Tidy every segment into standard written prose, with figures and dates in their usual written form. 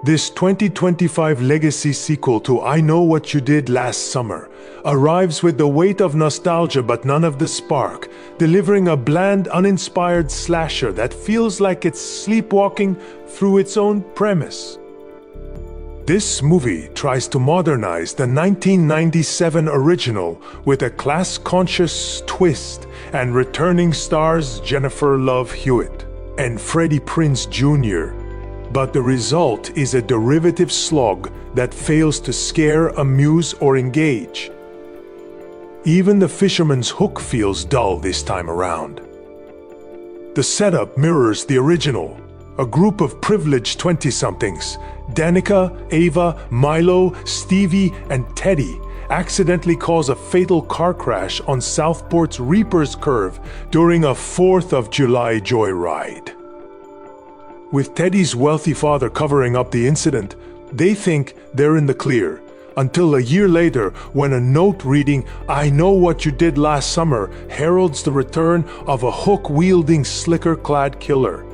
This 2025 legacy sequel to I Know What You Did Last Summer arrives with the weight of nostalgia but none of the spark, delivering a bland, uninspired slasher that feels like it's sleepwalking through its own premise. This movie tries to modernize the 1997 original with a class-conscious twist and returning stars Jennifer Love Hewitt and Freddie Prinze Jr., but the result is a derivative slog that fails to scare, amuse, or engage. Even the fisherman's hook feels dull this time around. The setup mirrors the original. A group of privileged 20-somethings, Danica, Ava, Milo, Stevie, and Teddy, accidentally cause a fatal car crash on Southport's Reaper's Curve during a 4th of July joyride. With Teddy's wealthy father covering up the incident, they think they're in the clear, until a year later when a note reading, "I know what you did last summer," heralds the return of a hook-wielding, slicker-clad killer.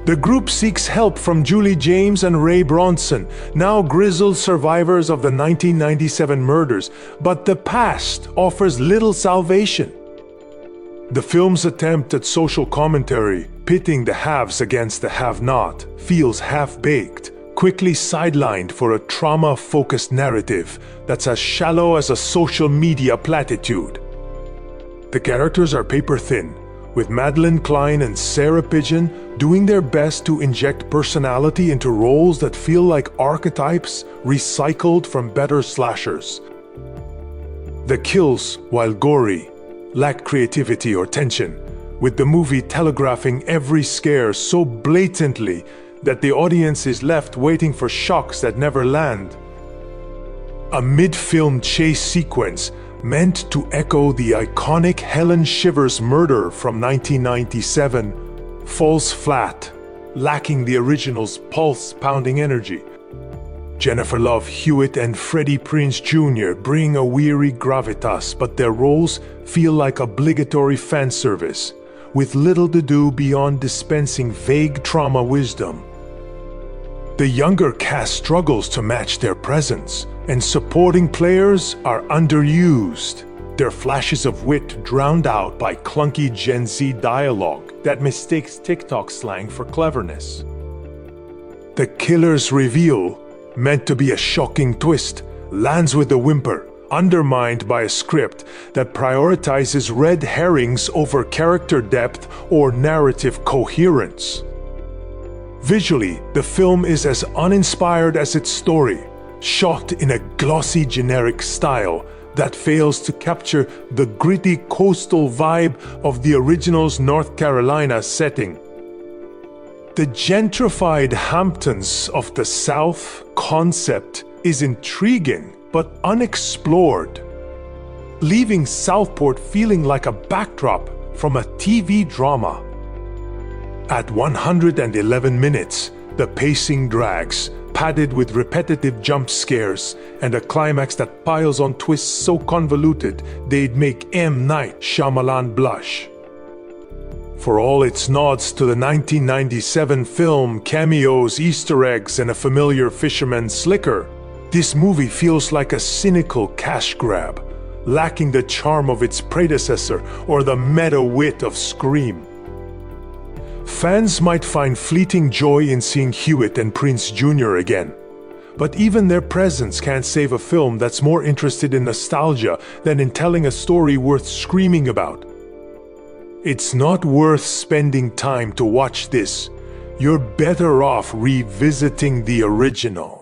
The group seeks help from Julie James and Ray Bronson, now grizzled survivors of the 1997 murders, but the past offers little salvation. The film's attempt at social commentary, pitting the haves against the have-not, feels half-baked, quickly sidelined for a trauma-focused narrative that's as shallow as a social media platitude. The characters are paper-thin, with Madelyn Cline and Sarah Pidgeon doing their best to inject personality into roles that feel like archetypes recycled from better slashers. The kills, while gory, lack creativity or tension, with the movie telegraphing every scare so blatantly that the audience is left waiting for shocks that never land. A mid-film chase sequence meant to echo the iconic Helen Shivers murder from 1997 falls flat, lacking the original's pulse-pounding energy. Jennifer Love Hewitt and Freddie Prinze Jr. bring a weary gravitas, but their roles feel like obligatory fan service, with little to do beyond dispensing vague trauma wisdom. The younger cast struggles to match their presence, and supporting players are underused, their flashes of wit drowned out by clunky Gen Z dialogue that mistakes TikTok slang for cleverness. The killer's reveal, meant to be a shocking twist, lands with a whimper, undermined by a script that prioritizes red herrings over character depth or narrative coherence. Visually, the film is as uninspired as its story, shot in a glossy generic style that fails to capture the gritty coastal vibe of the original's North Carolina setting. The gentrified Hamptons of the South concept is intriguing but unexplored, leaving Southport feeling like a backdrop from a TV drama. At 111 minutes, the pacing drags, padded with repetitive jump scares and a climax that piles on twists so convoluted they'd make M. Night Shyamalan blush. For all its nods to the 1997 film, cameos, Easter eggs, and a familiar fisherman's slicker, this movie feels like a cynical cash grab, lacking the charm of its predecessor or the meta wit of Scream. Fans might find fleeting joy in seeing Hewitt and Prinze Jr. again, but even their presence can't save a film that's more interested in nostalgia than in telling a story worth screaming about. It's not worth spending time to watch this. You're better off revisiting the original.